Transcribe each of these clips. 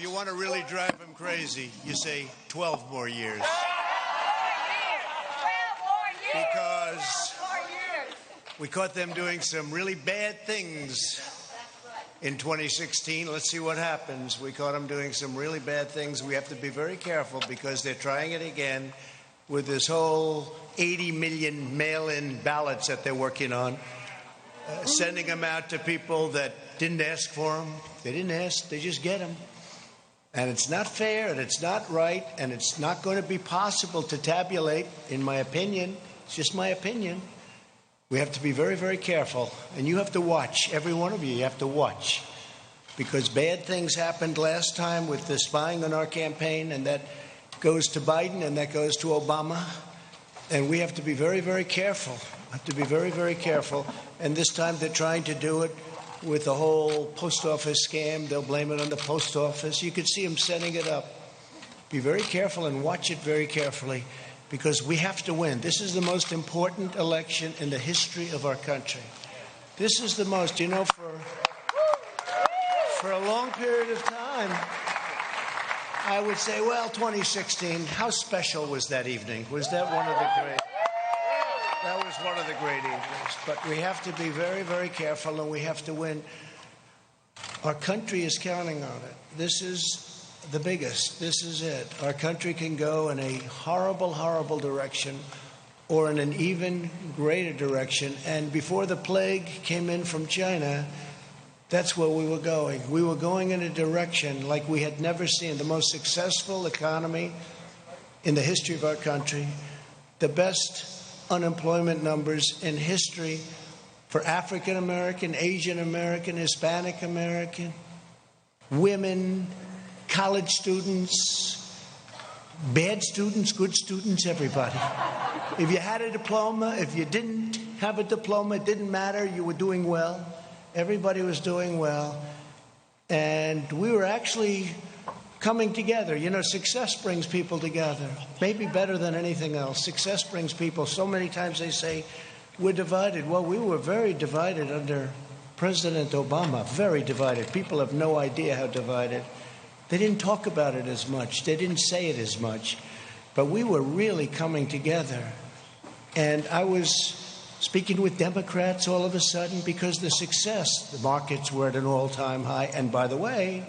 if you want to really drive him crazy, you say 12 more years. Because we caught them doing some really bad things in 2016. Let's see what happens. We caught them doing some really bad things. We have to be very careful because they're trying it again with this whole 80 million mail-in ballots that they're working on, sending them out to people that didn't ask for them. They didn't ask. They just get them. And it's not fair, and it's not right, and it's not going to be possible to tabulate, in my opinion. It's just my opinion. We have to be very, very careful. And you have to watch. Every one of you have to watch. Because bad things happened last time with the spying on our campaign, and that goes to Biden and that goes to Obama. And we have to be very, very careful. Have to be very, very careful. And this time they're trying to do it with the whole post office scam. They'll blame it on the post office. You could see them setting it up. Be very careful and watch it very carefully, because we have to win. This is the most important election in the history of our country. This is the most, for a long period of time, I would say, well, 2016, how special was that evening? Was that one of the great? That was one of the great evenings. But we have to be very, very careful, and we have to win. Our country is counting on it. This is the biggest. This is it. Our country can go in a horrible, horrible direction or in an even greater direction. And before the plague came in from China, that's where we were going. We were going in a direction like we had never seen. The most successful economy in the history of our country, the best unemployment numbers in history for African American, Asian American, Hispanic American, women, college students, bad students, good students, everybody. If you had a diploma, if you didn't have a diploma, it didn't matter. You were doing well. Everybody was doing well. And we were actually coming together. Success brings people together. Maybe better than anything else. Success brings people. So many times they say, we're divided. Well, we were very divided under President Obama. Very divided. People have no idea how divided. They didn't talk about it as much. They didn't say it as much. But we were really coming together. And I was speaking with Democrats all of a sudden because the success, the markets were at an all-time high. And by the way,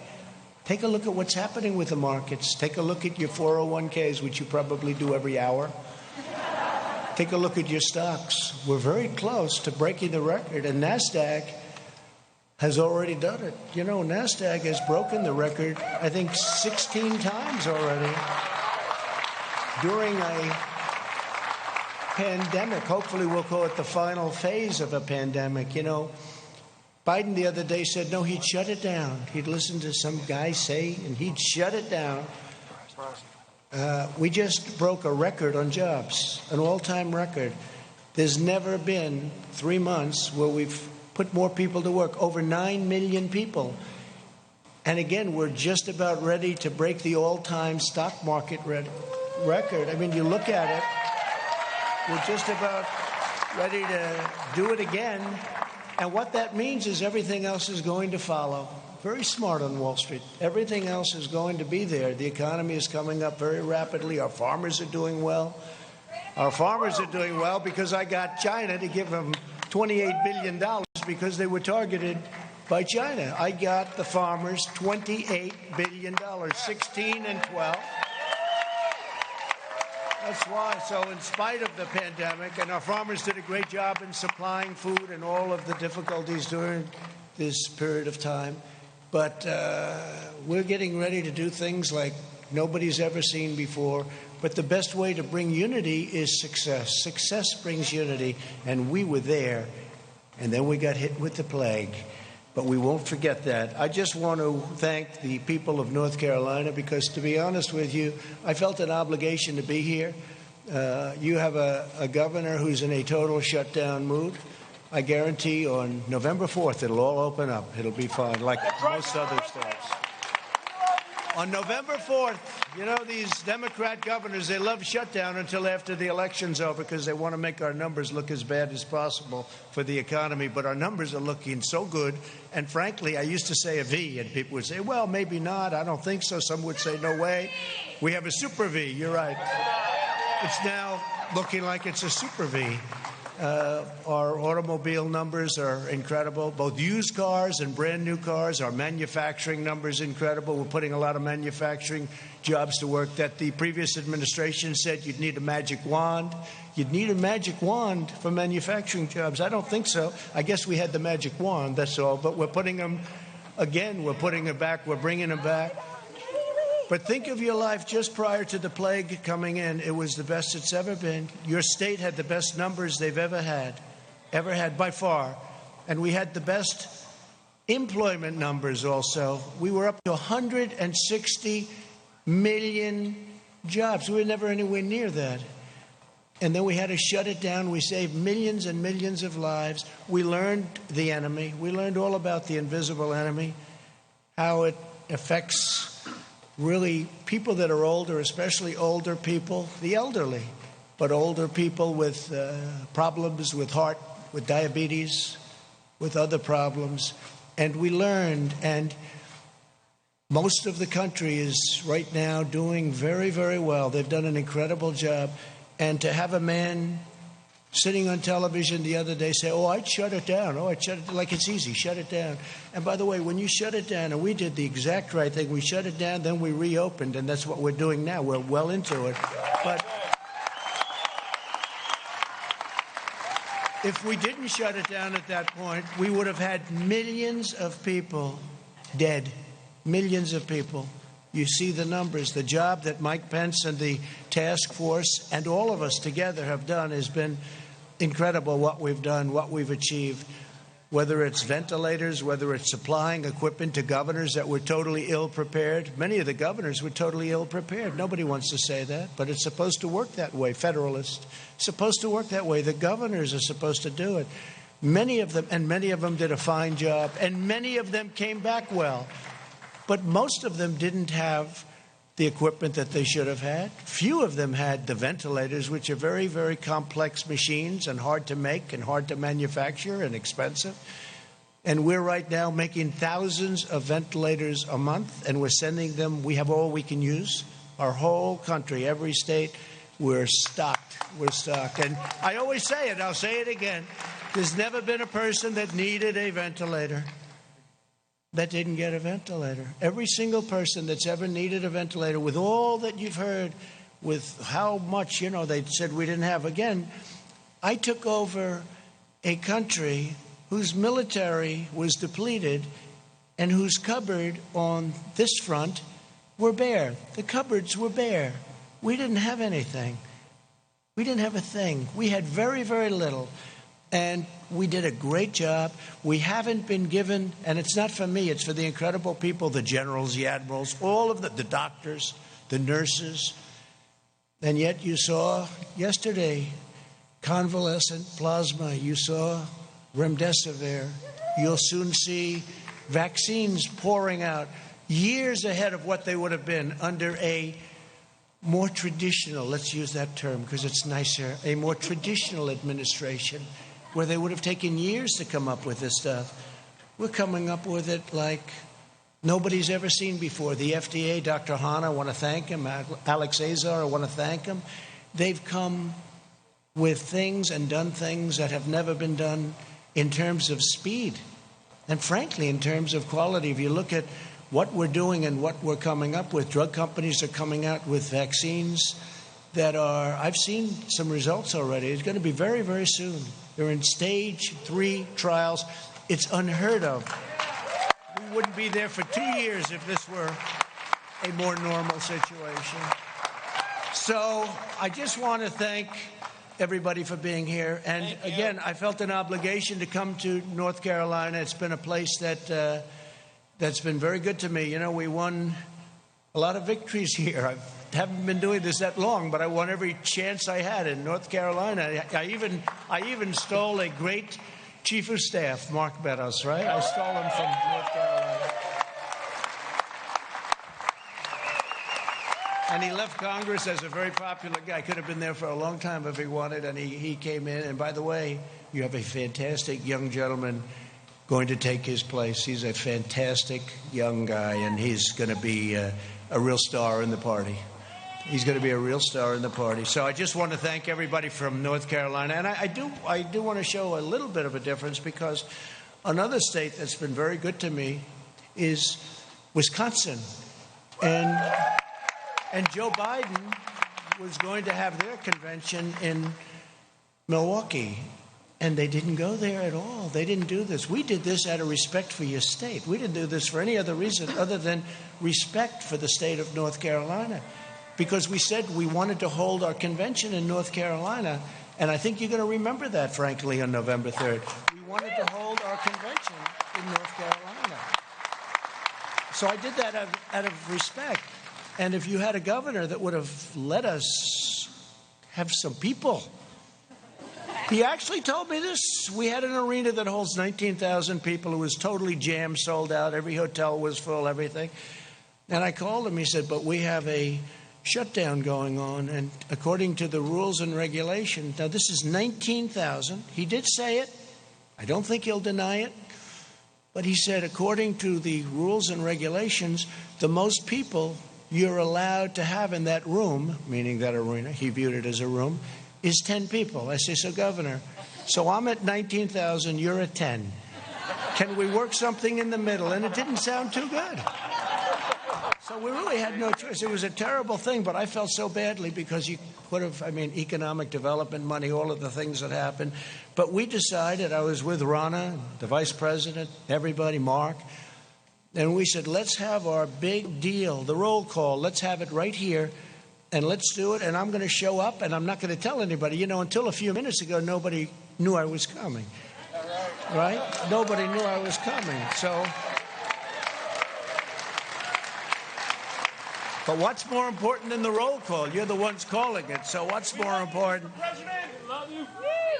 take a look at what's happening with the markets. Take a look at your 401ks, which you probably do every hour. Take a look at your stocks. We're very close to breaking the record, and NASDAQ has already done it. NASDAQ has broken the record, I think, 16 times already during a pandemic. Hopefully we'll call it the final phase of a pandemic. Biden the other day said, no, he'd shut it down. He'd listen to some guy say, and he'd shut it down. We just broke a record on jobs, an all-time record. There's never been 3 months where we've put more people to work, over 9 million people. And again, we're just about ready to break the all-time stock market record. I mean, you look at it, we're just about ready to do it again. And what that means is everything else is going to follow. Very smart on Wall Street. Everything else is going to be there. The economy is coming up very rapidly. Our farmers are doing well. Our farmers are doing well because I got China to give them $28 billion because they were targeted by China. I got the farmers $28 billion, 16 and 12. That's why. So in spite of the pandemic, and our farmers did a great job in supplying food and all of the difficulties during this period of time, but we're getting ready to do things like nobody's ever seen before. But the best way to bring unity is success. Success brings unity, and we were there, and then we got hit with the plague. But we won't forget that. I just want to thank the people of North Carolina because, to be honest with you, I felt an obligation to be here. You have a governor who's in a total shutdown mood. I guarantee on November 4th, it'll all open up. It'll be fine, like most other states. On November 4th, you know, these Democrat governors, they love shutdown until after the election's over because they want to make our numbers look as bad as possible for the economy. But our numbers are looking so good. And frankly, I used to say a V, and people would say, well, maybe not. I don't think so. Some would say, no way. We have a super V. You're right. It's now looking like it's a super V. Our automobile numbers are incredible, both used cars and brand new cars. Our manufacturing numbers incredible. We're putting a lot of manufacturing jobs to work that the previous administration said you'd need a magic wand. You'd need a magic wand for manufacturing jobs. I don't think so. I guess we had the magic wand, that's all. But we're putting them, again, we're putting them back. We're bringing them back. But think of your life just prior to the plague coming in. It was the best it's ever been. Your state had the best numbers they've ever had by far. And we had the best employment numbers also. We were up to 160 million jobs. We were never anywhere near that. And then we had to shut it down. We saved millions and millions of lives. We learned the enemy. We learned all about the invisible enemy, how it affects really people that are older, especially older people, the elderly, but older people with problems with heart, with diabetes, with other problems. And we learned, and most of the country is right now doing very, very well. They've done an incredible job. And to have a man sitting on television the other day say, oh, I'd shut it down. Oh, I'd shut it down. Like it's easy, shut it down. And by the way, when you shut it down, and we did the exact right thing, we shut it down, then we reopened, and that's what we're doing now. We're well into it. But if we didn't shut it down at that point, we would have had millions of people dead. Millions of people. You see the numbers. The job that Mike Pence and the task force and all of us together have done has been incredible, what we've done, what we've achieved, whether it's ventilators, whether it's supplying equipment to governors that were totally ill-prepared. Many of the governors were totally ill-prepared. Nobody wants to say that, but it's supposed to work that way, Federalist. It's supposed to work that way. The governors are supposed to do it. Many of them did a fine job, and many of them came back well. But most of them didn't have the equipment that they should have had. Few of them had the ventilators, which are very, very complex machines and hard to make and hard to manufacture and expensive. And we're right now making thousands of ventilators a month, and we're sending them. We have all we can use. Our whole country, every state, we're stocked. We're stocked. And I always say it, I'll say it again. There's never been a person that needed a ventilator that didn't get a ventilator. Every single person that's ever needed a ventilator, with all that you've heard, with how much, they said we didn't have. Again, I took over a country whose military was depleted and whose cupboard on this front were bare. The cupboards were bare. We didn't have anything. We didn't have a thing. We had very, very little. And we did a great job. We haven't been given, and it's not for me, it's for the incredible people, the generals, the admirals, all of the doctors, the nurses. And yet you saw yesterday convalescent plasma. You saw remdesivir. You'll soon see vaccines pouring out years ahead of what they would have been under a more traditional, let's use that term because it's nicer, a more traditional administration, where they would have taken years to come up with this stuff. We're coming up with it like nobody's ever seen before. The FDA, Dr. Hahn, I want to thank him. Alex Azar, I want to thank him. They've come with things and done things that have never been done in terms of speed and, frankly, in terms of quality. If you look at what we're doing and what we're coming up with, drug companies are coming out with vaccines that are, I've seen some results already. It's going to be very, very soon. They're in stage 3 trials. It's unheard of. We wouldn't be there for 2 years if this were a more normal situation. So I just want to thank everybody for being here. And again, I felt an obligation to come to North Carolina. It's been a place that that's been very good to me. We won a lot of victories here. I haven't been doing this that long, but I won every chance I had in North Carolina. I even stole a great chief of staff, Mark Meadows, right? I stole him from North Carolina. And he left Congress as a very popular guy. Could have been there for a long time if he wanted, and he came in. And by the way, you have a fantastic young gentleman going to take his place. He's a fantastic young guy, and he's going to be a real star in the party. He's going to be a real star in the party. So I just want to thank everybody from North Carolina. And I do want to show a little bit of a difference, because another state that's been very good to me is Wisconsin. And Joe Biden was going to have their convention in Milwaukee, and they didn't go there at all. They didn't do this. We did this out of respect for your state. We didn't do this for any other reason other than respect for the state of North Carolina, because we said we wanted to hold our convention in North Carolina, and I think you're going to remember that, frankly, on November 3rd. We wanted to hold our convention in North Carolina. So I did that out of respect. And if you had a governor that would have let us have some people. He actually told me this. We had an arena that holds 19,000 people. It was totally jammed, sold out. Every hotel was full, everything. And I called him. He said, but we have a shutdown going on. And according to the rules and regulations, now this is 19,000. He did say it. I don't think he'll deny it. But he said, according to the rules and regulations, the most people you're allowed to have in that room, meaning that arena, he viewed it as a room, is 10 people. I say, so Governor, so I'm at 19,000, you're at 10. Can we work something in the middle? And it didn't sound too good. So we really had no choice. It was a terrible thing, but I felt so badly because you could have, economic development money, all of the things that happened. But we decided, I was with Ronna, the vice president, everybody, Mark, and we said, let's have our big deal, the roll call. Let's have it right here, and let's do it. And I'm going to show up, and I'm not going to tell anybody. Until a few minutes ago, nobody knew I was coming. Right? Nobody knew I was coming. So, but what's more important than the roll call? You're the ones calling it. So what's more important?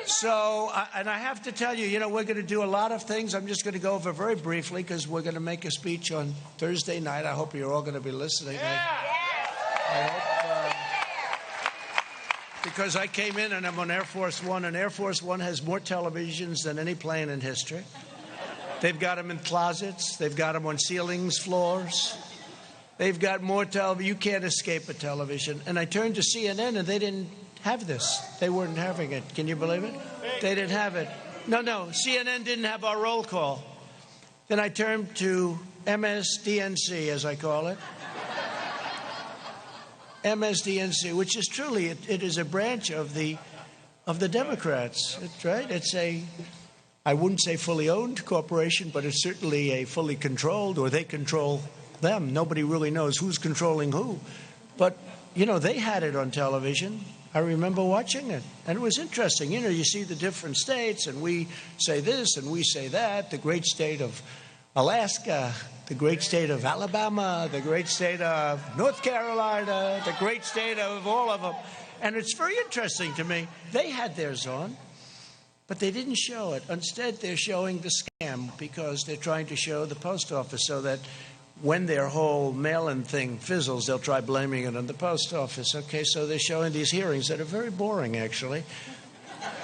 So, and I have to tell you, we're going to do a lot of things. I'm just going to go over very briefly because we're going to make a speech on Thursday night. I hope you're all going to be listening. I hope, because I came in and I'm on Air Force One, and Air Force One has more televisions than any plane in history. They've got them in closets. They've got them on ceilings, floors. They've got more television. You can't escape a television. And I turned to CNN, and they didn't have this. They weren't having it. Can you believe it? They didn't have it. No, CNN didn't have our roll call. Then I turned to MSDNC, as I call it. MSDNC, which is truly, it is a branch of the Democrats. It's right. It's I wouldn't say fully owned corporation, but it's certainly a fully controlled, or they control them. Nobody really knows who's controlling who. But, they had it on television. I remember watching it, and it was interesting. You see the different states, and we say this and we say that. The great state of Alaska, the great state of Alabama, the great state of North Carolina, the great state of all of them. And it's very interesting to me. They had theirs on, but they didn't show it. Instead, they're showing the scam because they're trying to show the post office so that when their whole mail-in thing fizzles, they'll try blaming it on the post office. Okay, so they're showing these hearings that are very boring, actually.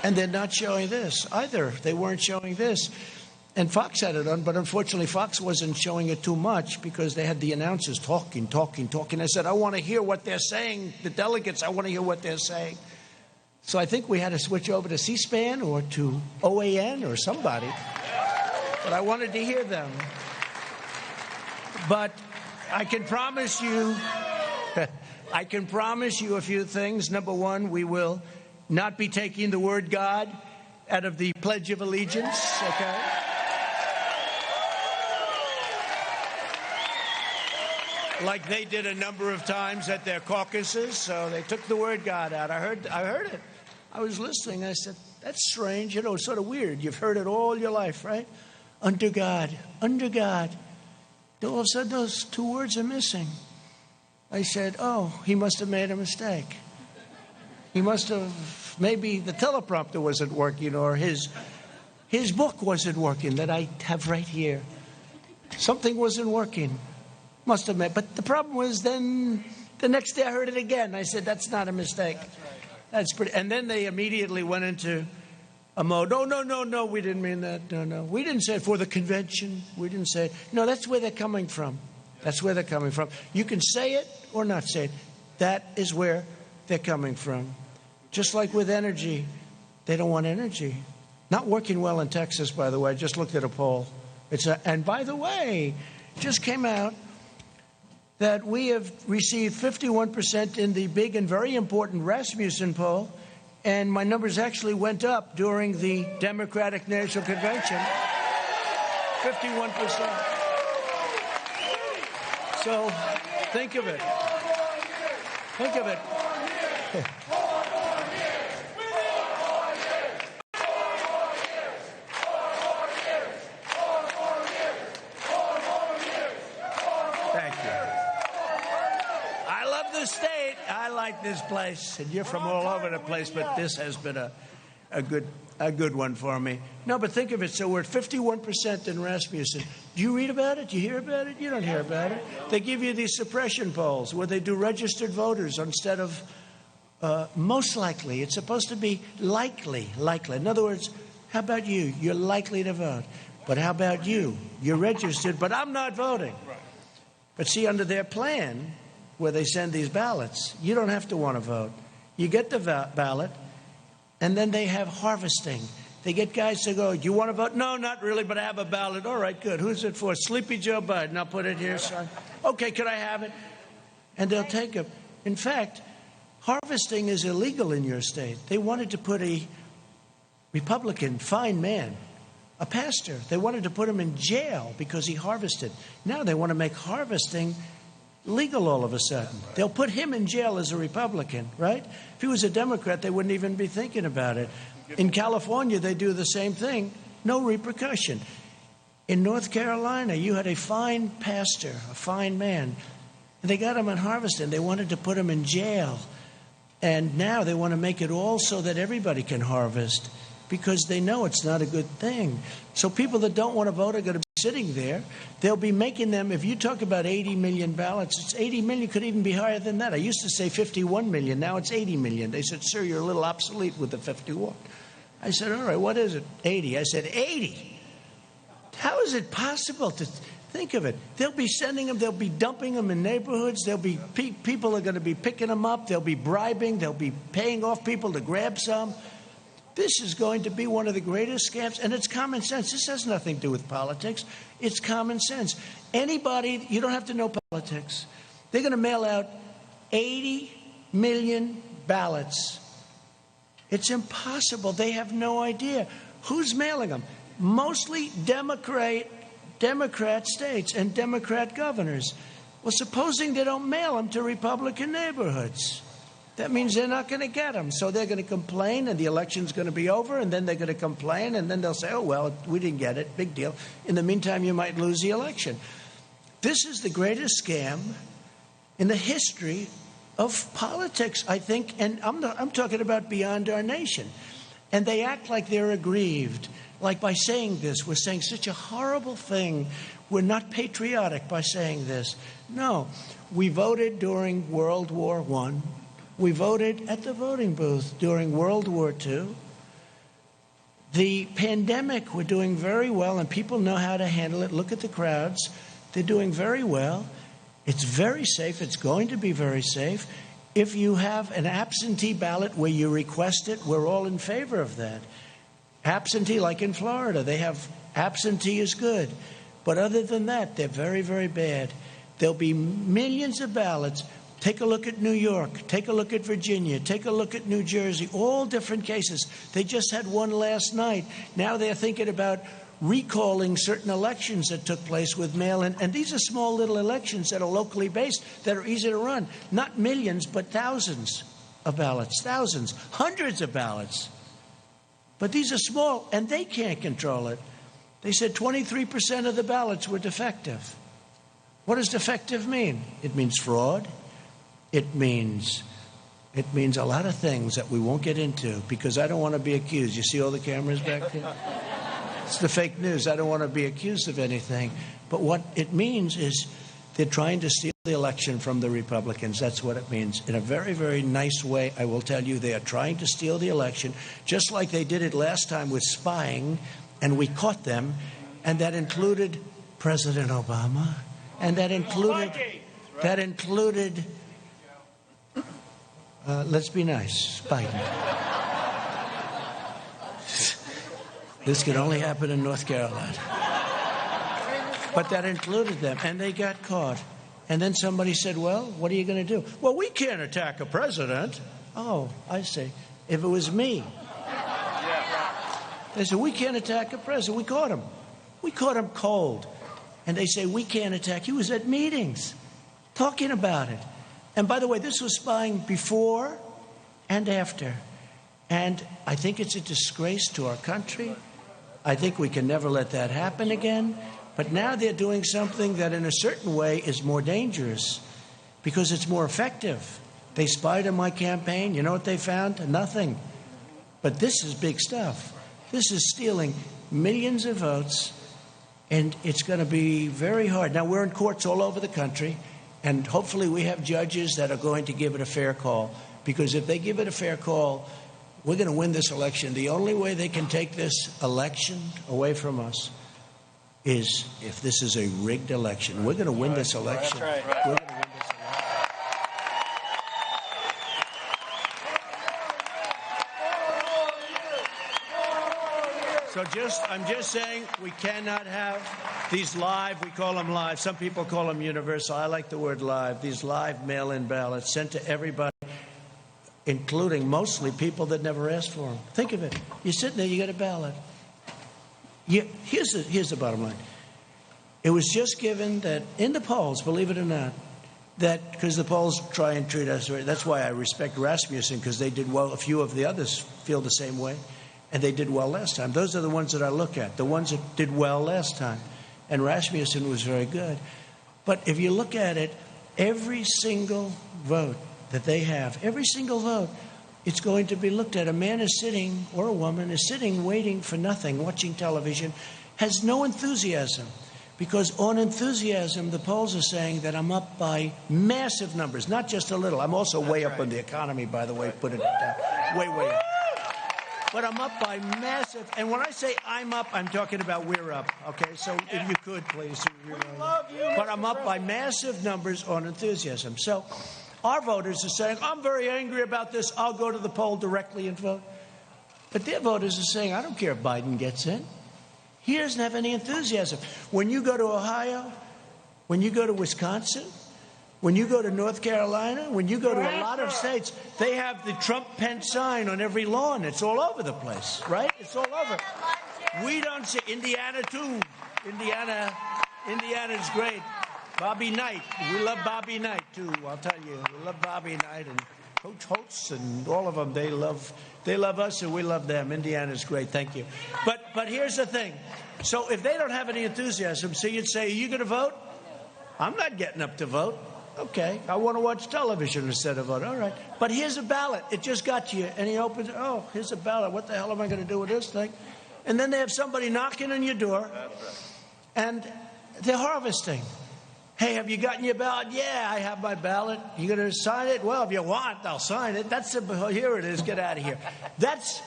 And they're not showing this either. They weren't showing this. And Fox had it on, but unfortunately Fox wasn't showing it too much because they had the announcers talking. I said, I want to hear what they're saying. The delegates, I want to hear what they're saying. So I think we had to switch over to C-SPAN or to OAN or somebody. But I wanted to hear them. But I can promise you a few things. Number one, we will not be taking the word God out of the Pledge of Allegiance, okay? Like they did a number of times at their caucuses, so they took the word God out. I heard it. I was listening. I said, that's strange. It's sort of weird. You've heard it all your life, right? Under God. All of a sudden, those two words are missing. I said, oh, he must have made a mistake. He must have, maybe the teleprompter wasn't working, or his book wasn't working that I have right here. Something wasn't working. Must have made, but the problem was then The next day I heard it again. I said, that's not a mistake. That's pretty. And then they immediately went into a mode. No, we didn't mean that. No. We didn't say it for the convention. We didn't say it. No, that's where they're coming from. That's where they're coming from. You can say it or not say it. That is where they're coming from. Just like with energy, they don't want energy. Not working well in Texas, by the way. I just looked at a poll. And by the way, just came out that we have received 51% in the big and very important Rasmussen poll, and my numbers actually went up during the Democratic National Convention. 51%. So think of it. Think of it. State, I like this place, and you're from all over the place, but this has been a good one for me. No, but think of it. So we're at 51% in Rasmussen. Do you read about it? Do you hear about it? You don't hear about it. They give you these suppression polls where they do registered voters instead of most likely. It's supposed to be likely. In other words, how about you? You're likely to vote. But how about you? You're registered, but I'm not voting. But see, under their plan, where they send these ballots, you don't have to want to vote. You get the ballot, and then they have harvesting. They get guys to go, do you want to vote? No, not really, but I have a ballot. All right, good. Who's it for? Sleepy Joe Biden. I'll put it here, son. Okay, could I have it? And they'll take it. In fact, harvesting is illegal in your state. They wanted to put a Republican, fine man, a pastor, they wanted to put him in jail because he harvested. Now they want to make harvesting legal all of a sudden. They'll put him in jail as a Republican, right? If he was a Democrat, they wouldn't even be thinking about it. In California, they do the same thing. No repercussion. In North Carolina, you had a fine pastor, a fine man, and they got him on harvesting. They wanted to put him in jail. And now they want to make it all so that everybody can harvest because they know it's not a good thing. So people that don't want to vote are going to be sitting there. They'll be making them, if you talk about 80 million ballots, it's 80 million, could even be higher than that. I used to say 51 million, now it's 80 million. They said, sir, you're a little obsolete with the 51. I said, all right, what is it? 80. I said, 80? How is it possible to think of it? They'll be sending them, they'll be dumping them in neighborhoods, there'll be people are going to be picking them up, they'll be bribing, they'll be paying off people to grab some. This is going to be one of the greatest scams, and it's common sense. This has nothing to do with politics. It's common sense. Anybody, you don't have to know politics. They're going to mail out 80 million ballots. It's impossible. They have no idea. Who's mailing them? Mostly Democrat states and Democrat governors. Well, supposing they don't mail them to Republican neighborhoods. That means they're not going to get them. So they're going to complain, and the election's going to be over, and then they're going to complain, and then they'll say, oh, well, we didn't get it. Big deal. In the meantime, you might lose the election. This is the greatest scam in the history of politics, I think, and I'm talking about beyond our nation. And they act like they're aggrieved, like by saying this, we're saying such a horrible thing. We're not patriotic by saying this. No, we voted during World War I. We voted at the voting booth during World War II. The pandemic, we're doing very well, and people know how to handle it. Look at the crowds. They're doing very well. It's very safe. It's going to be very safe. If you have an absentee ballot where you request it, we're all in favor of that. Absentee, like in Florida, they have absentee is good. But other than that, they're very, very bad. There'll be millions of ballots. Take a look at New York. Take a look at Virginia. Take a look at New Jersey. All different cases. They just had one last night. Now they're thinking about recalling certain elections that took place with mail-in. And these are small little elections that are locally based, that are easy to run. Not millions, but thousands of ballots. Thousands. Hundreds of ballots. But these are small, and they can't control it. They said 23% of the ballots were defective. What does defective mean? It means fraud. It means a lot of things that we won't get into because I don't want to be accused. You see all the cameras back there? It's the fake news. I don't want to be accused of anything. But what it means is They're trying to steal the election from the Republicans. That's what it means. In a very, very nice way, I will tell you, they are trying to steal the election, just like they did it last time with spying, and we caught them, and that included President Obama, and that included, let's be nice, Biden. This can only happen in North Carolina. But that included them, and they got caught. And then somebody said, well, what are you going to do? Well, we can't attack a president. Oh, I see. If it was me. They said, we can't attack a president. We caught him. We caught him cold. And they say, we can't attack. He was at meetings talking about it. And by the way, this was spying before and after. And I think it's a disgrace to our country. I think we can never let that happen again. But now they're doing something that in a certain way is more dangerous because it's more effective. They spied on my campaign. You know what they found? Nothing. But this is big stuff. This is stealing millions of votes, and it's going to be very hard. Now, we're in courts all over the country, and hopefully we have judges that are going to give it a fair call, because if they give it a fair call, we're going to win this election. The only way they can take this election away from us is if this is a rigged election. We're going to win this election. We're going to win this election. So I'm just saying we cannot have these live, we call them live. Some people call them universal. I like the word live. These live mail-in ballots sent to everybody, including mostly people that never asked for them. Think of it. You're sitting there, you get a ballot. Here's the bottom line. It was just given that in the polls, believe it or not, that because the polls try and treat us, that's why I respect Rasmussen, because they did well. A few of the others feel the same way, and they did well last time. Those are the ones that I look at, the ones that did well last time. And Rasmussen was very good. But if you look at it, every single vote that they have, every single vote, it's going to be looked at. A man is sitting, or a woman is sitting, waiting for nothing, watching television, has no enthusiasm. Because on enthusiasm, the polls are saying that I'm up by massive numbers, not just a little. I'm also way up on the economy, by the way, put it down. Way, way up. But I'm up by massive, and when I say I'm up, I'm talking about we're up, okay? So if you could, please. We love you, but I'm up by massive numbers on enthusiasm. So our voters are saying, I'm very angry about this. I'll go to the poll directly and vote. But their voters are saying, I don't care if Biden gets in. He doesn't have any enthusiasm. When you go to Ohio, when you go to Wisconsin, when you go to North Carolina, when you go to a lot of states, they have the Trump-Pence sign on every lawn. It's all over the place, right? It's all over. We don't see Indiana, too. Indiana's great. Bobby Knight. We love Bobby Knight, too, I'll tell you. We love Bobby Knight and Coach Holtz and all of them. They love us and we love them. Indiana's great. Thank you. But here's the thing. So if they don't have any enthusiasm, so you'd say, are you going to vote? I'm not getting up to vote. Okay, I want to watch television instead of vote. All right. But here's a ballot. It just got to you. And he opens it. Oh, here's a ballot. What the hell am I going to do with this thing? And then they have somebody knocking on your door. And they're harvesting. Hey, have you gotten your ballot? Yeah, I have my ballot. You going to sign it? Well, if you want, I'll sign it. Here it is. Get out of here. That's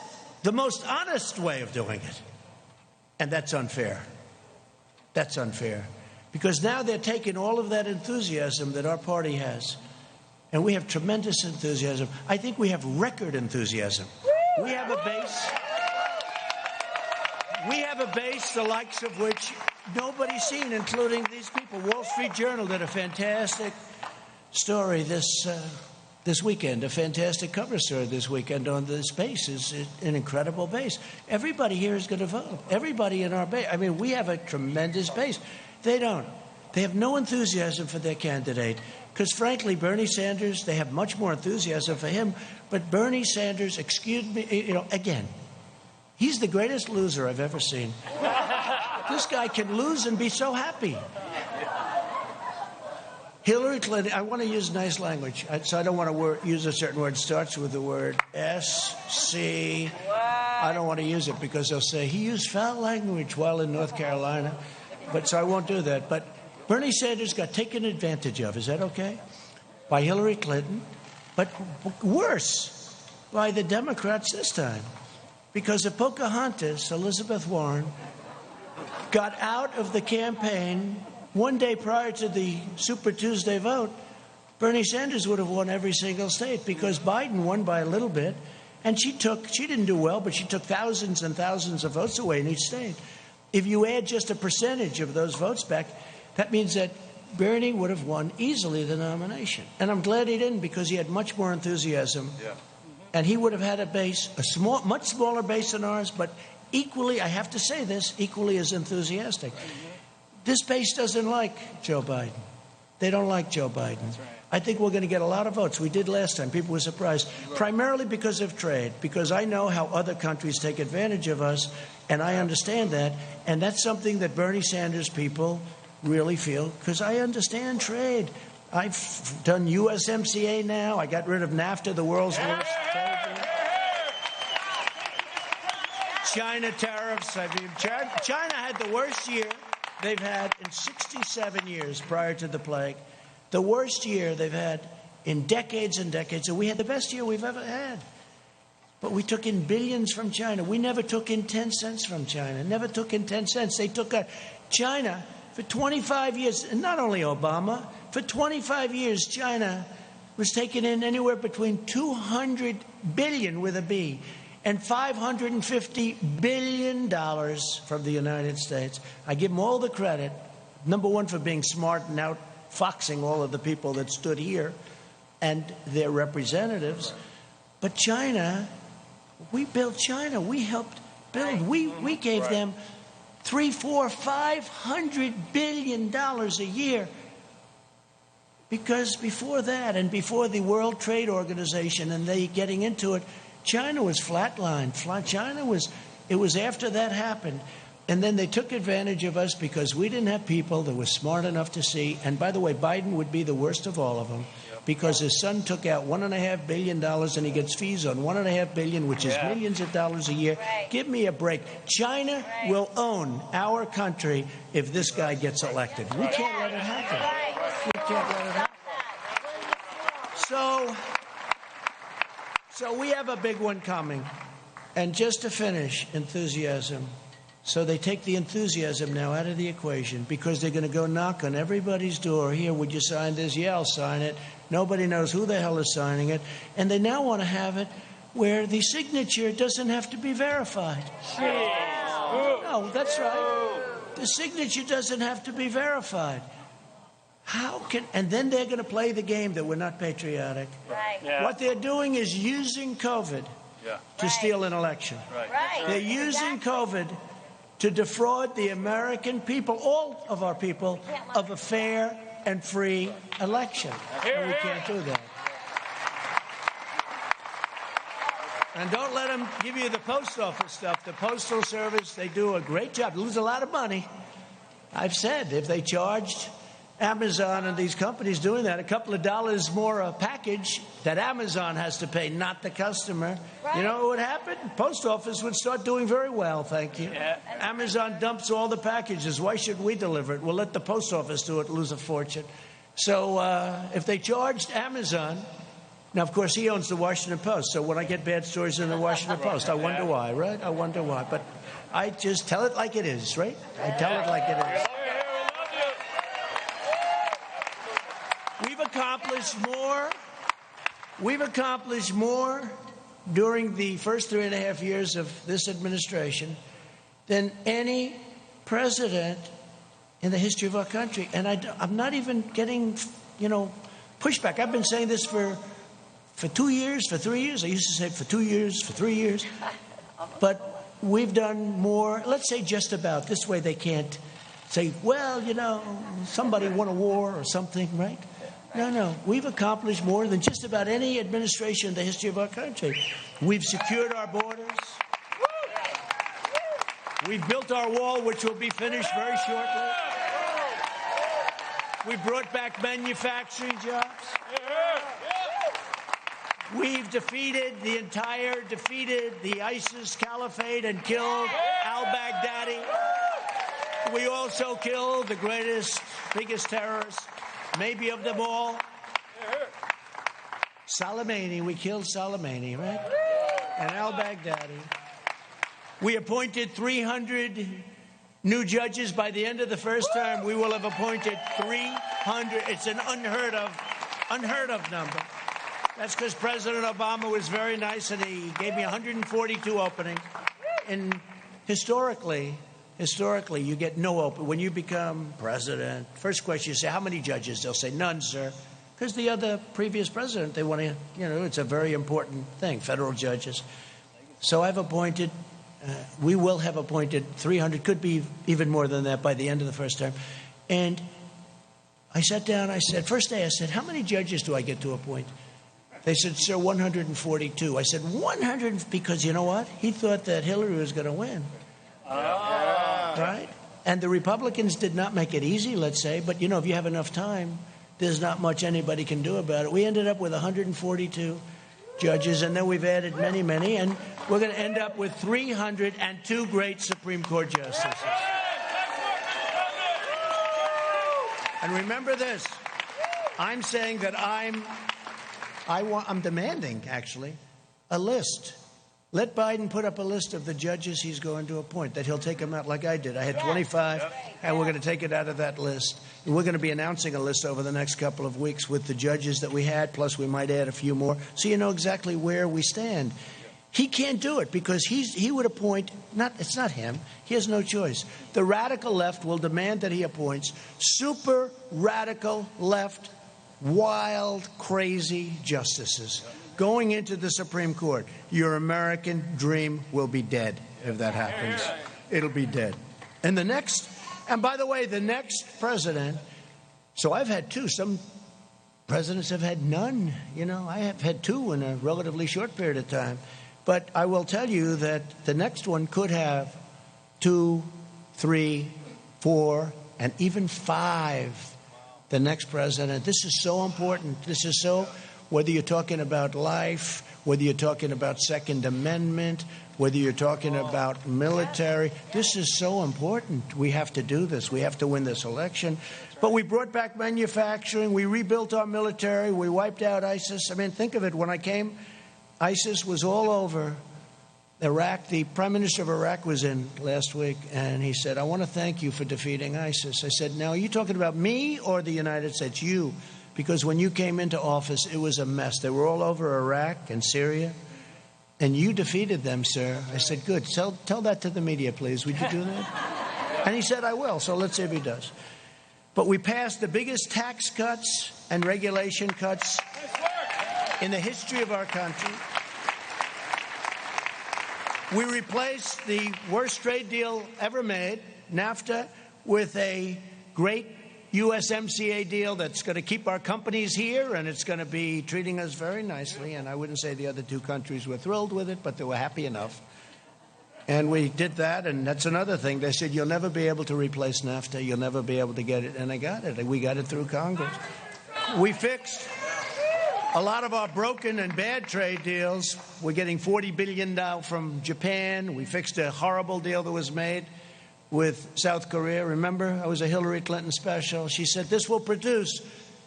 the most honest way of doing it. And that's unfair. That's unfair. Because now they're taking all of that enthusiasm that our party has. And we have tremendous enthusiasm. I think we have record enthusiasm. We have a base. We have a base the likes of which nobody's seen, including these people. Wall Street Journal did a fantastic story this weekend, a fantastic cover story this weekend on this base. Is an incredible base. Everybody here is going to vote. Everybody in our base. I mean, we have a tremendous base. They don't. They have no enthusiasm for their candidate. Because, frankly, Bernie Sanders, they have much more enthusiasm for him. But Bernie Sanders, excuse me, again, he's the greatest loser I've ever seen. This guy can lose and be so happy. Hillary Clinton, I want to use nice language, so I don't want to use a certain word. It starts with the word S-C. I don't want to use it because they'll say he used foul language while in North Carolina. But so I won't do that. But Bernie Sanders got taken advantage of, is that okay? By Hillary Clinton, but worse, by the Democrats this time. Because of Pocahontas, Elizabeth Warren got out of the campaign one day prior to the Super Tuesday vote. Bernie Sanders would have won every single state because Biden won by a little bit, and she didn't do well, but she took thousands and thousands of votes away in each state. If you add just a percentage of those votes back, that means that Bernie would have won easily the nomination. And I'm glad he didn't, because he had much more enthusiasm. Yeah. And he would have had a base, much smaller base than ours, but equally, I have to say this, equally as enthusiastic. This base doesn't like Joe Biden. They don't like Joe Biden. That's right. I think we're going to get a lot of votes. We did last time. People were surprised, primarily because of trade, because I know how other countries take advantage of us, and I understand that. And that's something that Bernie Sanders people really feel, because I understand trade. I've done USMCA now. I got rid of NAFTA, the world's worst trade deal. China tariffs. I mean, China had the worst year they've had in 67 years prior to the plague. The worst year they've had in decades and decades. And we had the best year we've ever had. But we took in billions from China. We never took in 10 cents from China. Never took in 10 cents. They took China for 25 years, and not only Obama, for 25 years, China was taking in anywhere between 200 billion with a B and $550 billion from the United States. I give them all the credit, number one, for being smart and outfoxing all of the people that stood here and their representatives. But China, we built China. We helped build. We gave them $300, $400, $500 billion a year. Because before that, and before the World Trade Organization and they getting into it, China was flatlined. It was after that happened. And then they took advantage of us because we didn't have people that were smart enough to see. And by the way, Biden would be the worst of all of them, because his son took out $1.5 billion and he gets fees on $1.5 billion, which is millions of dollars a year. Give me a break. China will own our country if this guy gets elected. We can't let it happen. We can't let it happen. So we have a big one coming. And just to finish, enthusiasm. So they take the enthusiasm now out of the equation, because they're going to go knock on everybody's door. Here, would you sign this? Yeah, I'll sign it. Nobody knows who the hell is signing it. And they now want to have it where the signature doesn't have to be verified. No, that's right. The signature doesn't have to be verified. And then they're going to play the game that we're not patriotic. Right. Yeah. What they're doing is using COVID to steal an election. Right. They're using COVID to defraud the American people, all of our people, of a fair and free election. And we can't do that. And don't let them give you the post office stuff. The Postal Service, they do a great job. They lose a lot of money. I've said if they charged Amazon and these companies doing that a couple of dollars more a package that Amazon has to pay, not the customer, you know what would happen? Post office would start doing very well, thank you. Yeah. Amazon dumps all the packages. Why should we deliver it? We'll let the post office do it, lose a fortune. So if they charged Amazon, now, of course, he owns the Washington Post, so when I get bad stories in the Washington Post, I wonder why, right? I wonder why. But I just tell it like it is, right? I tell it like it is. We've accomplished more during the first 3.5 years of this administration than any president in the history of our country. And I'm not even getting, pushback. I've been saying this for 2 years, for 3 years. I used to say for 2 years, for 3 years. But we've done more, let's say just about. This way they can't say, well, somebody won a war or something, right? No. We've accomplished more than just about any administration in the history of our country. We've secured our borders. We've built our wall, which will be finished very shortly. We brought back manufacturing jobs. We've defeated the ISIS caliphate and killed al-Baghdadi. But we also killed the greatest, biggest terrorist, maybe of them all. Soleimani. We killed Soleimani, right? And al-Baghdadi. We appointed 300 new judges. By the end of the first term, we will have appointed 300. It's an unheard of number. That's because President Obama was very nice and he gave me 142 openings. And historically, you get no open. When you become president, first question you say, how many judges? They'll say, none, sir. Because the other previous president, they want to, it's a very important thing, federal judges. So I've appointed, we will have appointed 300, could be even more than that by the end of the first term. And I sat down, I said, first day I said, how many judges do I get to appoint? They said, sir, 142. I said, 100, because you know what? He thought that Hillary was going to win. Right? And the Republicans did not make it easy, let's say, but if you have enough time, there's not much anybody can do about it. We ended up with 142 judges, and then we've added many, many, and we're going to end up with 302 great Supreme Court justices. And remember this, I'm saying that I'm demanding, actually, a list. Let Biden put up a list of the judges he's going to appoint, that he'll take them out like I did. I had 25, and we're going to take it out of that list. And we're going to be announcing a list over the next couple of weeks with the judges that we had, plus we might add a few more, so you know exactly where we stand. He can't do it because he would appoint, it's not him, he has no choice. The radical left will demand that he appoints super radical left, wild, crazy justices going into the Supreme Court. Your American dream will be dead if that happens. It'll be dead. And by the way, the next president, so I've had two. Some presidents have had none. I have had two in a relatively short period of time. But I will tell you that the next one could have 2, 3, 4, and even 5. The next president. This is so important. This is so, whether you're talking about life, whether you're talking about Second Amendment, whether you're talking about military, this is so important. We have to do this. We have to win this election. But we brought back manufacturing. We rebuilt our military. We wiped out ISIS. I mean, think of it. When I came, ISIS was all over Iraq. The Prime Minister of Iraq was in last week, and he said, I want to thank you for defeating ISIS. I said, now, are you talking about me or the United States? You. Because when you came into office, it was a mess. They were all over Iraq and Syria, and you defeated them, sir. I said, good. Tell that to the media, please. Would you do that? And he said, I will. So let's see if he does. But we passed the biggest tax cuts and regulation cuts in the history of our country. We replaced the worst trade deal ever made, NAFTA, with a great USMCA deal that's going to keep our companies here, and it's going to be treating us very nicely. And I wouldn't say the other two countries were thrilled with it, but they were happy enough. And we did that, and that's another thing. They said, you'll never be able to replace NAFTA. You'll never be able to get it. And I got it. We got it through Congress. We fixed a lot of our broken and bad trade deals. We're getting $40 billion now from Japan. We fixed a horrible deal that was made with South Korea. Remember, I was a Hillary Clinton special. She said this will produce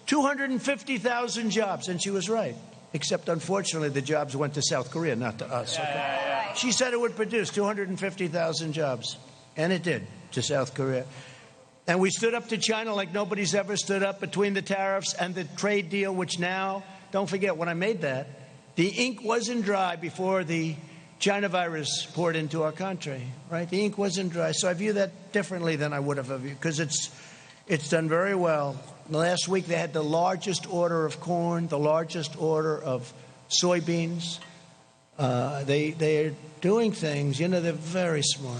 250,000 jobs, and she was right. Except, unfortunately, the jobs went to South Korea, not to us. Okay? She said it would produce 250,000 jobs, and it did, to South Korea. And we stood up to China like nobody's ever stood up between the tariffs and the trade deal, which now, don't forget, when I made that, the ink wasn't dry before the China virus poured into our country, right? The ink wasn't dry. So I view that differently than I would have viewed, because it's done very well. Last week they had the largest order of corn, the largest order of soybeans. They're doing things, they're very smart.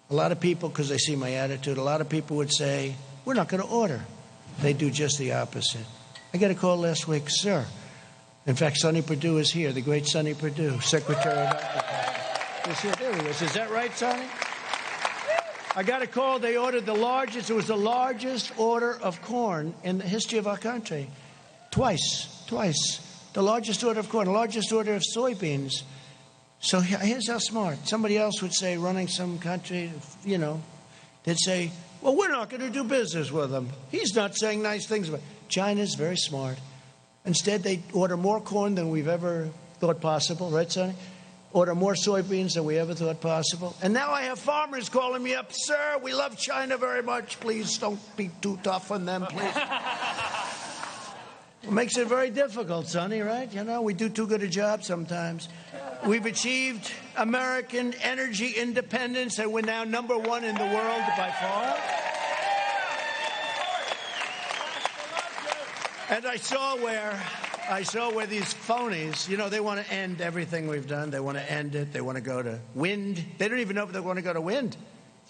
A lot of people, because they see my attitude, a lot of people would say, we're not going to order. They do just the opposite. I got a call last week, sir. In fact, Sonny Perdue is here, the great Sonny Perdue, Secretary of Agriculture. He's here. There he is. Is that right, Sonny? I got a call. They ordered it was the largest order of corn in the history of our country. Twice. The largest order of corn, the largest order of soybeans. So here's how smart. Somebody else would say running some country, they'd say, well, we're not going to do business with him. He's not saying nice things about China's very smart. Instead, they order more corn than we've ever thought possible. Right, Sonny? Order more soybeans than we ever thought possible. And now I have farmers calling me up, sir, we love China very much. Please don't be too tough on them, please. It makes it very difficult, Sonny, right? You know, we do too good a job sometimes. We've achieved American energy independence, and we're now #1 in the world by far. And I saw where these phonies, you know, they want to end everything we've done. They want to end it. They want to go to wind. They don't even know if they want to go to wind.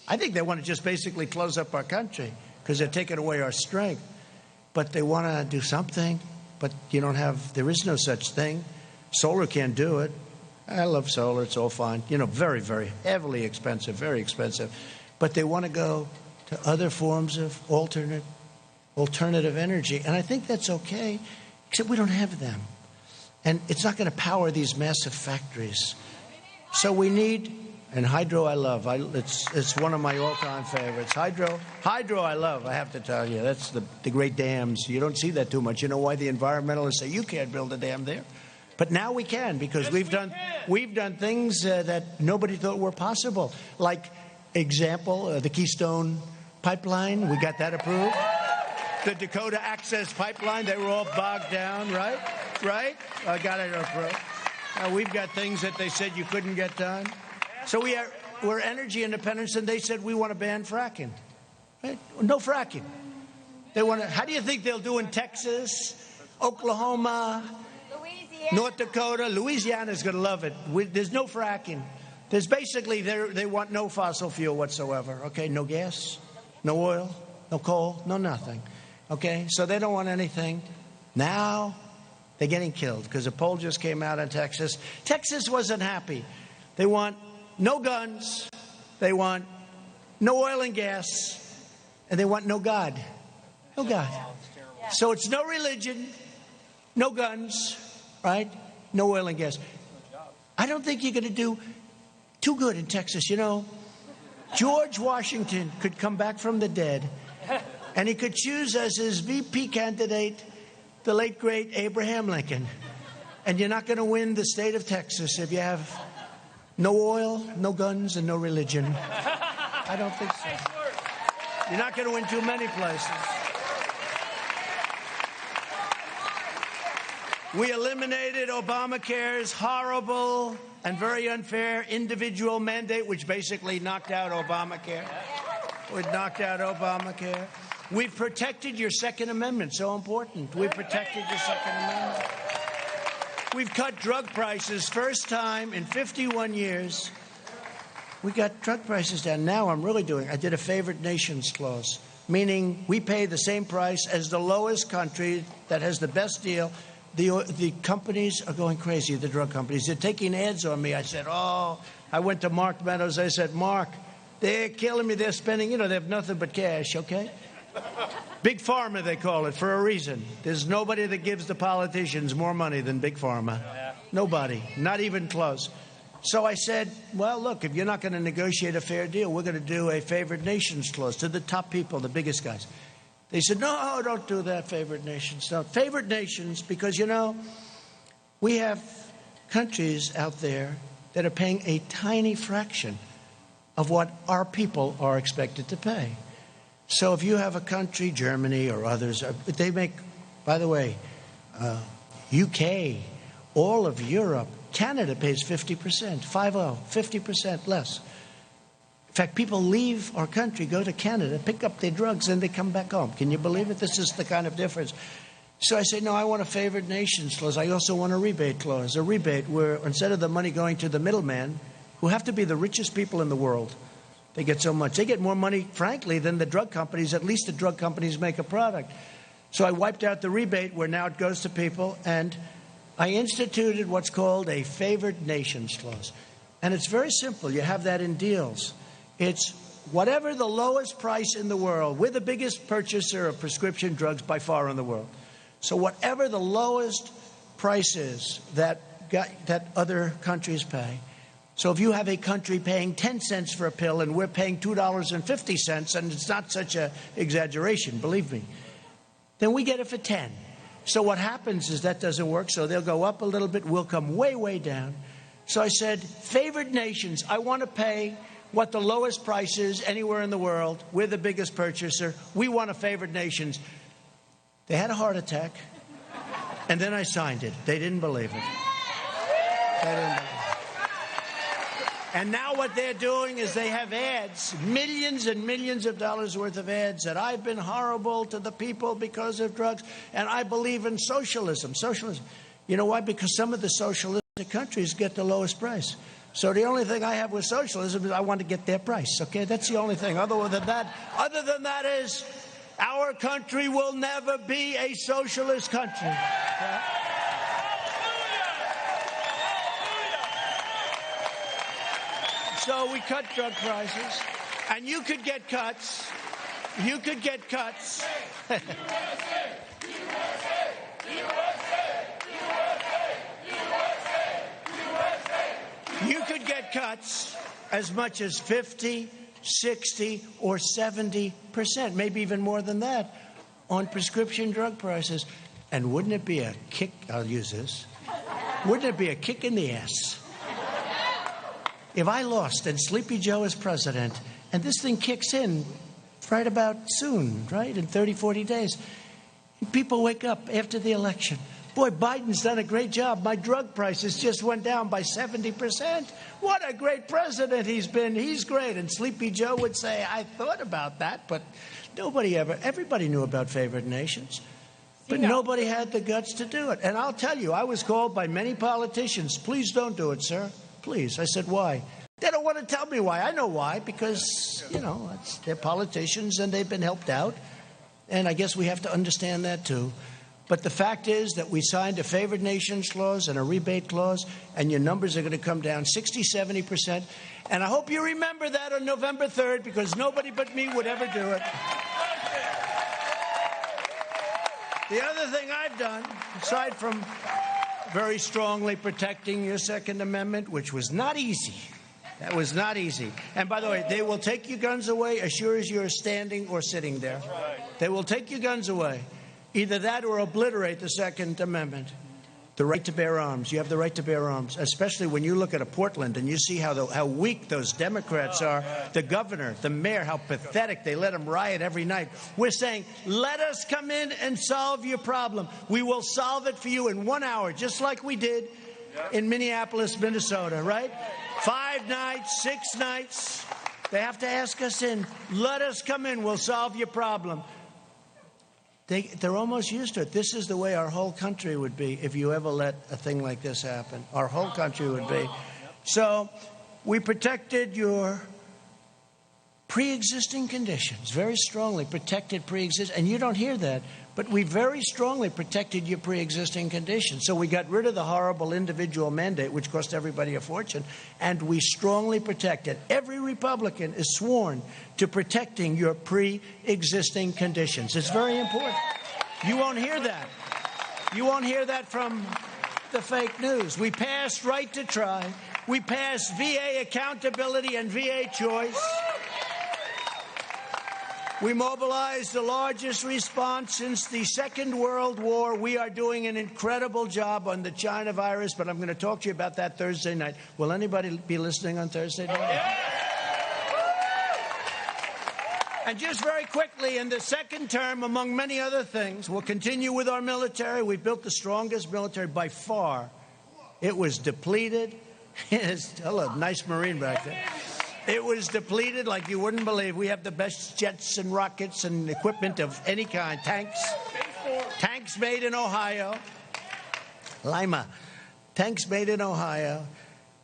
I think they want to just basically close up our country because they're taking away our strength. But they want to do something. But there is no such thing. Solar can't do it. I love solar. It's all fine. You know, very, very heavily expensive, very expensive. But they want to go to other forms of alternative energy. And I think that's okay, except we don't have them. And it's not going to power these massive factories. So we need, and hydro I love. It's one of my all-time favorites. Hydro I love, I have to tell you. That's the great dams. You don't see that too much. You know why the environmentalists say you can't build a dam there? But now we can, because we've done things that nobody thought were possible. Like, example, the Keystone Pipeline, we got that approved. The Dakota Access Pipeline, they were all bogged down, right? Right? I got it approved. We've got things that they said you couldn't get done. So we're energy independent, and they said we want to ban fracking. Right? No fracking. They want to. How do you think they'll do in Texas, Oklahoma, North Dakota? Louisiana's going to love it. There's no fracking. There's basically they want no fossil fuel whatsoever. Okay, no gas, no oil, no coal, no nothing. Okay, so they don't want anything. Now they're getting killed because a poll just came out in Texas. Texas wasn't happy. They want no guns, they want no oil and gas, and they want no God. No God. So it's no religion, no guns, right? No oil and gas. I don't think you're going to do too good in Texas. You know, George Washington could come back from the dead, and he could choose as his VP candidate the late, great Abraham Lincoln. And you're not going to win the state of Texas if you have no oil, no guns, and no religion. I don't think so. You're not going to win too many places. We eliminated Obamacare's horrible and very unfair individual mandate, which basically knocked out Obamacare. It knocked out Obamacare. We've protected your Second Amendment, so important. We've protected your Second Amendment. We've cut drug prices, first time in 51 years. We got drug prices down. Now I did a favored nations clause, meaning we pay the same price as the lowest country that has the best deal. The companies are going crazy, the drug companies. They're taking ads on me. I said, I went to Mark Meadows. I said, Mark, they're killing me. They're spending, they have nothing but cash, okay? Big Pharma, they call it, for a reason. There's nobody that gives the politicians more money than Big Pharma. Nobody, not even close. So I said, well, look, if you're not going to negotiate a fair deal, we're going to do a favored nations clause to the top people, the biggest guys. They said, no, don't do that, favored nations. No, favored nations, because, we have countries out there that are paying a tiny fraction of what our people are expected to pay. So if you have a country, Germany or others, they make, by the way, UK, all of Europe, Canada pays 50%, 50% less. In fact, people leave our country, go to Canada, pick up their drugs, and they come back home. Can you believe it? This is the kind of difference. So I say, no, I want a favored nations clause. I also want a rebate clause, a rebate where instead of the money going to the middleman, who have to be the richest people in the world, they get so much. They get more money, frankly, than the drug companies. At least the drug companies make a product. So I wiped out the rebate where now it goes to people, and I instituted what's called a favored nations clause. And it's very simple. You have that in deals. It's whatever the lowest price in the world. We're the biggest purchaser of prescription drugs by far in the world. So whatever the lowest price is that other countries pay, So if you have a country paying 10 cents for a pill and we're paying $2.50, and it's not such an exaggeration, believe me, then we get it for 10. So what happens is that doesn't work, so they'll go up a little bit, we'll come way, way down. So I said, favored nations, I want to pay what the lowest price is anywhere in the world. We're the biggest purchaser. We want a favored nations. They had a heart attack, and then I signed it. They didn't believe it. They didn't believe it. And now what they're doing is they have ads, millions and millions of dollars worth of ads, that I've been horrible to the people because of drugs, and I believe in socialism. Socialism. You know why? Because some of the socialistic countries get the lowest price. So the only thing I have with socialism is I want to get their price. Okay, that's the only thing. Other than that is our country will never be a socialist country. Okay? So we cut drug prices, and you could get cuts. You could get cuts. You could get cuts as much as 50, 60, or 70%, maybe even more than that, on prescription drug prices. And wouldn't it be a kick? I'll use this. Wouldn't it be a kick in the ass if I lost and Sleepy Joe is president, and this thing kicks in right about soon, right, in 30, 40 days. And people wake up after the election. Boy, Biden's done a great job. My drug prices just went down by 70%. What a great president he's been. He's great. And Sleepy Joe would say, I thought about that, but everybody knew about favored nations. But nobody had the guts to do it. And I'll tell you, I was called by many politicians, please don't do it, sir. Please. I said, why? They don't want to tell me why. I know why, because, they're politicians and they've been helped out. And I guess we have to understand that, too. But the fact is that we signed a favored nations clause and a rebate clause, and your numbers are going to come down 60, 70%. And I hope you remember that on November 3rd, because nobody but me would ever do it. The other thing I've done, aside from very strongly protecting your Second Amendment, which was not easy. That was not easy. And by the way, they will take your guns away as sure as you're standing or sitting there. They will take your guns away. Either that or obliterate the Second Amendment. The right to bear arms. You have the right to bear arms, especially when you look at a Portland and you see how weak those Democrats are. The governor, the mayor, how pathetic. They let them riot every night. We're saying, let us come in and solve your problem. We will solve it for you in 1 hour, just like we did in Minneapolis, Minnesota, right? 5 nights, 6 nights. They have to ask us in. Let us come in. We'll solve your problem. They're almost used to it. This is the way our whole country would be if you ever let a thing like this happen. Our whole country would be. So we protected your pre-existing conditions, very strongly protected pre-existing. And you don't hear that, but we very strongly protected your pre-existing conditions. So we got rid of the horrible individual mandate, which cost everybody a fortune, and we strongly protected. Every Republican is sworn to protecting your pre-existing conditions. It's very important. You won't hear that. You won't hear that from the fake news. We passed right to try. We passed VA accountability and VA choice. We mobilized the largest response since the Second World War. We are doing an incredible job on the China virus, but I'm going to talk to you about that Thursday night. Will anybody be listening on Thursday night? Yeah. And just very quickly, in the second term, among many other things, we'll continue with our military. We built the strongest military by far. It was depleted. Hello, nice Marine back there. It was depleted like you wouldn't believe. We have the best jets and rockets and equipment of any kind. Tanks made in Ohio. Lima. Tanks made in Ohio.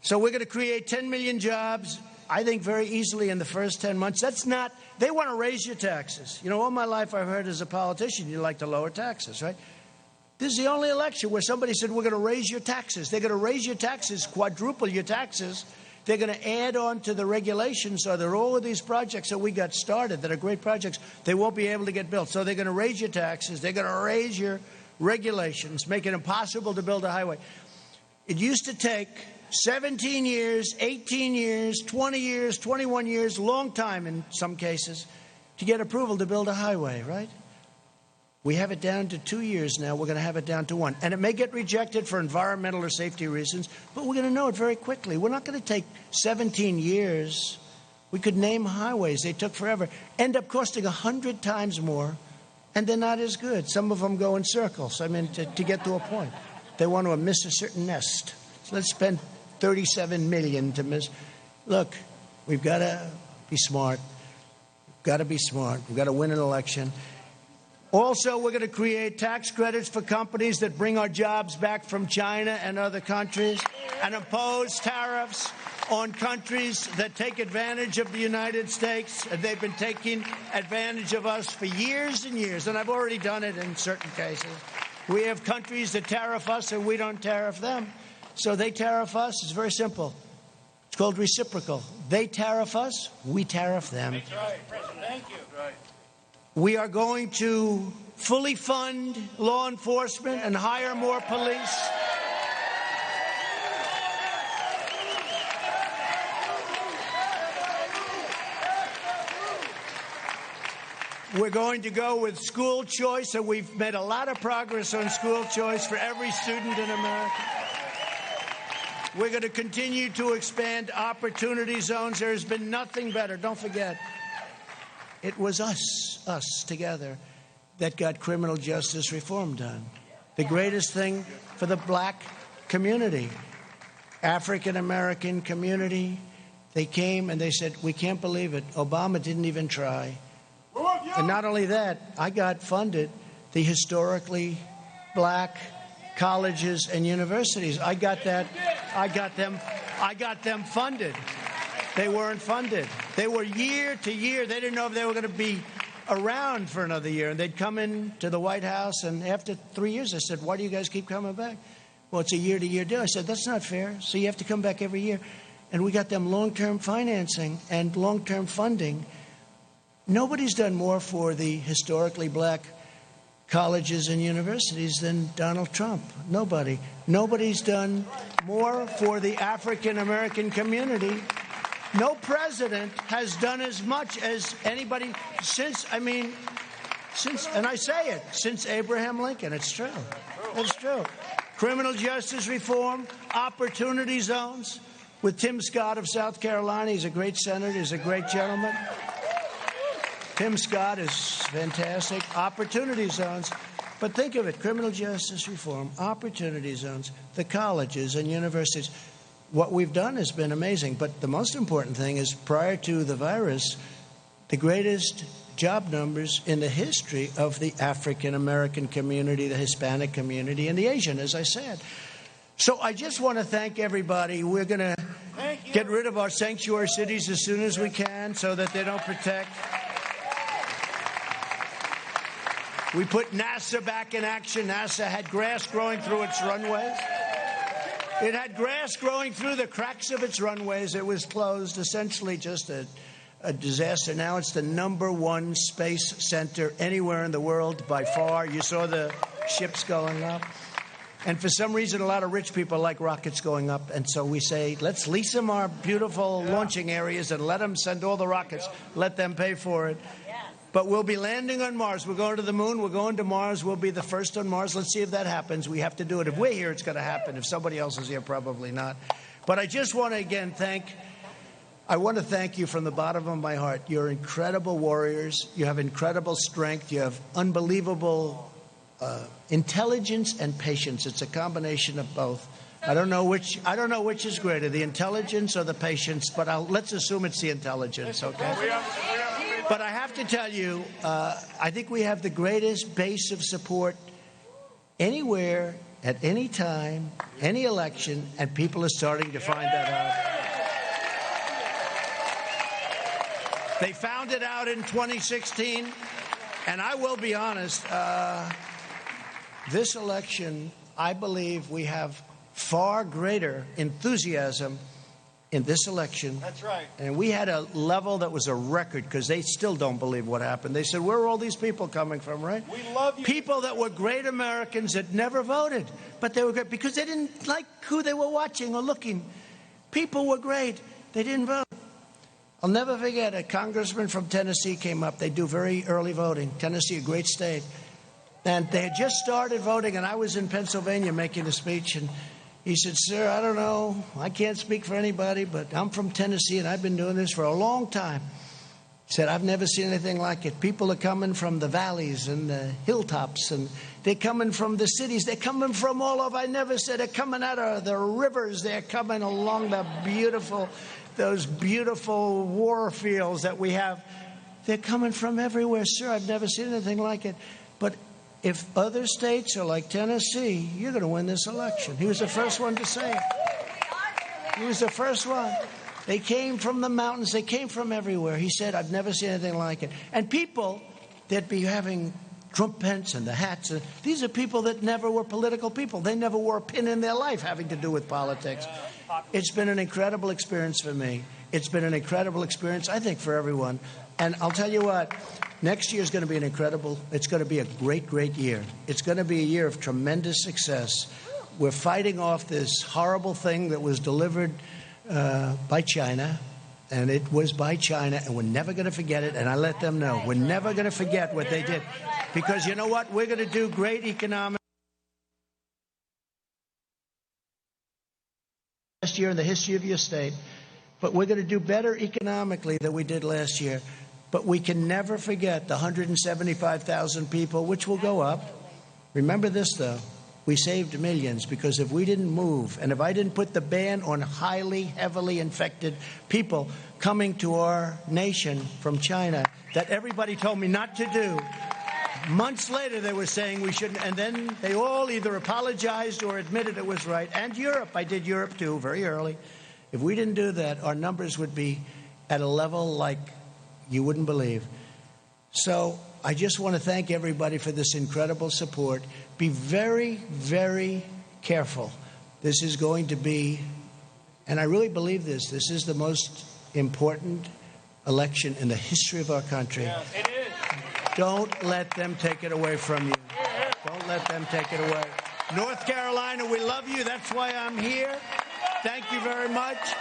So we're going to create 10 million jobs, I think, very easily in the first 10 months. That's not, they want to raise your taxes. You know, all my life I've heard as a politician, you like to lower taxes, right? This is the only election where somebody said, we're going to raise your taxes. They're going to raise your taxes, quadruple your taxes. They're going to add on to the regulations so that all of these projects that we got started that are great projects, they won't be able to get built. So they're going to raise your taxes. They're going to raise your regulations, make it impossible to build a highway. It used to take 17 years, 18 years, 20 years, 21 years, long time in some cases, to get approval to build a highway, right? We have it down to 2 years now. We're going to have it down to 1. And it may get rejected for environmental or safety reasons, but we're going to know it very quickly. We're not going to take 17 years. We could name highways. They took forever. End up costing 100 times more, and they're not as good. Some of them go in circles, I mean, to get to a point. They want to miss a certain nest. So let's spend $37 million to miss. Look, we've got to be smart. We've got to be smart. We've got to win an election. Also, we're going to create tax credits for companies that bring our jobs back from China and other countries and impose tariffs on countries that take advantage of the United States. And they've been taking advantage of us for years and years, and I've already done it in certain cases. We have countries that tariff us and we don't tariff them. So they tariff us. It's very simple. It's called reciprocal. They tariff us, we tariff them. That's right, President. Thank you. Right. We are going to fully fund law enforcement and hire more police. We're going to go with school choice, and we've made a lot of progress on school choice for every student in America. We're going to continue to expand opportunity zones. There has been nothing better. Don't forget, it was us together, that got criminal justice reform done. The greatest thing for the black community, African-American community. They came and they said, we can't believe it. Obama didn't even try. And not only that, I got funded the historically black colleges and universities. I got them funded. They weren't funded. They were year to year. They didn't know if they were going to be around for another year. And they'd come into the White House, and after 3 years, I said, why do you guys keep coming back? Well, it's a year-to-year deal. I said, that's not fair. So you have to come back every year. And we got them long-term financing and long-term funding. Nobody's done more for the historically black colleges and universities than Donald Trump. Nobody. Nobody's done more for the African-American community. No president has done as much as anybody since Abraham Lincoln. It's true. It's true. Criminal justice reform, opportunity zones with Tim Scott of South Carolina. He's a great senator. He's a great gentleman. Tim Scott is fantastic. Opportunity zones. But think of it, criminal justice reform, opportunity zones, the colleges and universities. What we've done has been amazing. But the most important thing is, prior to the virus, the greatest job numbers in the history of the African-American community, the Hispanic community, and the Asian, as I said. So I just want to thank everybody. We're going to get rid of our sanctuary cities as soon as we can so that they don't protect. We put NASA back in action. NASA had grass growing through its runways. It had grass growing through the cracks of its runways. It was closed, essentially just a disaster. Now it's the #1 space center anywhere in the world by far. You saw the ships going up. And for some reason, a lot of rich people like rockets going up. And so we say, let's lease them our beautiful launching areas and let them send all the rockets. Let them pay for it. But we'll be landing on Mars. We're going to the moon. We're going to Mars. We'll be the first on Mars. Let's see if that happens. We have to do it. If we're here, it's going to happen. If somebody else is here, probably not. But I just want to, again, thank you from the bottom of my heart. You're incredible warriors. You have incredible strength. You have unbelievable intelligence and patience. It's a combination of both. I don't know which is greater, the intelligence or the patience, but let's assume it's the intelligence, okay? But I have to tell you, I think we have the greatest base of support anywhere, at any time, any election, and people are starting to find that out. They found it out in 2016, and I will be honest, this election, I believe we have far greater enthusiasm in this election. That's right. And we had a level that was a record because they still don't believe what happened. They said, where are all these people coming from, right? We love you. People that were great Americans that never voted, but they were great because they didn't like who they were watching or looking. People were great. They didn't vote. I'll never forget, a congressman from Tennessee came up. They do very early voting. Tennessee, a great state. And they had just started voting, and I was in Pennsylvania making a speech, and he said, "Sir, I don't know. I can't speak for anybody, but I'm from Tennessee, and I've been doing this for a long time." He said, "I've never seen anything like it. People are coming from the valleys and the hilltops, and they're coming from the cities. They're coming from all over. I never said they're coming out of the rivers. They're coming along those beautiful war fields that we have. They're coming from everywhere. Sir, I've never seen anything like it. But if other states are like Tennessee, you're going to win this election." He was the first one to say it. He was the first one. They came from the mountains. They came from everywhere. He said, "I've never seen anything like it." And people, they'd be having trumpets and the hats. These are people that never were political people. They never wore a pin in their life having to do with politics. It's been an incredible experience for me. It's been an incredible experience, I think, for everyone. And I'll tell you what, next year is going to be it's going to be a great, great year. It's going to be a year of tremendous success. We're fighting off this horrible thing that was delivered by China, and it was by China, and we're never going to forget it. And I let them know we're never going to forget what they did, because you know what? We're going to do great economic last year in the history of your state, but we're going to do better economically than we did last year. But we can never forget the 175,000 people, which will go up. Remember this, though. We saved millions, because if we didn't move, and if I didn't put the ban on heavily infected people coming to our nation from China, that everybody told me not to do, months later they were saying we shouldn't, and then they all either apologized or admitted it was right. And Europe, I did Europe too, very early. If we didn't do that, our numbers would be at a level like you wouldn't believe. So I just want to thank everybody for this incredible support. Be very, very careful. This is going to be, and I really believe this is the most important election in the history of our country. Yes, it is. Don't let them take it away from you. Don't let them take it away. North Carolina, we love you. That's why I'm here. Thank you very much.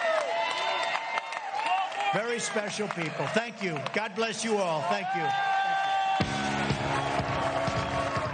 Very special people. Thank you. God bless you all. Thank you.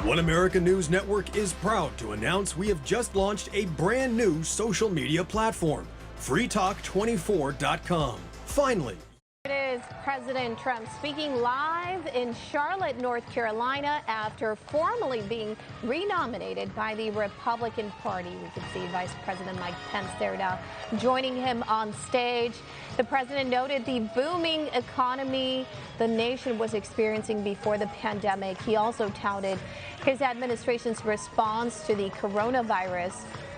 One America News Network is proud to announce we have just launched a brand new social media platform, freetalk24.com. Finally. It is President Trump speaking live in Charlotte, North Carolina, after formally being renominated by the Republican Party. We can see Vice President Mike Pence there now joining him on stage. The president noted the booming economy the nation was experiencing before the pandemic. He also touted his administration's response to the coronavirus.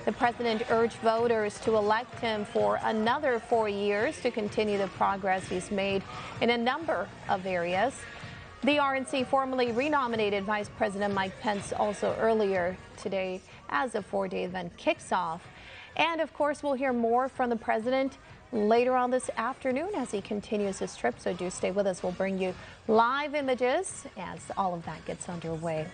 The president urged voters to elect him for another 4 years to continue the progress he's made in a number of areas. The RNC formally renominated Vice President Mike Pence also earlier today as a 4-day event kicks off. And of course, we'll hear more from the president later on this afternoon as he continues his trip. So do stay with us. We'll bring you live images as all of that gets underway.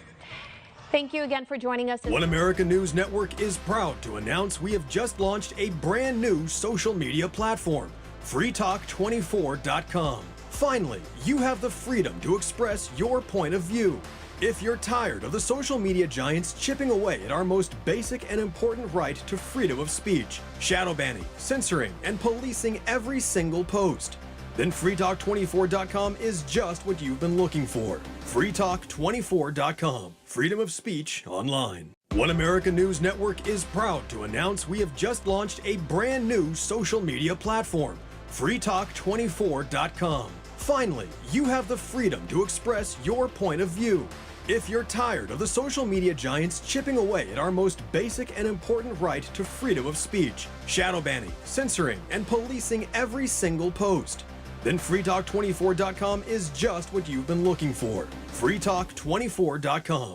Thank you again for joining us. One America News Network is proud to announce we have just launched a brand new social media platform, freetalk24.com. Finally, you have the freedom to express your point of view. If you're tired of the social media giants chipping away at our most basic and important right to freedom of speech, shadow banning, censoring, and policing every single post, then freetalk24.com is just what you've been looking for. freetalk24.com. Freedom of speech online. One America News Network is proud to announce we have just launched a brand new social media platform, freetalk24.com. Finally, you have the freedom to express your point of view. If you're tired of the social media giants chipping away at our most basic and important right to freedom of speech, shadow banning, censoring, and policing every single post, then freetalk24.com is just what you've been looking for. freetalk24.com.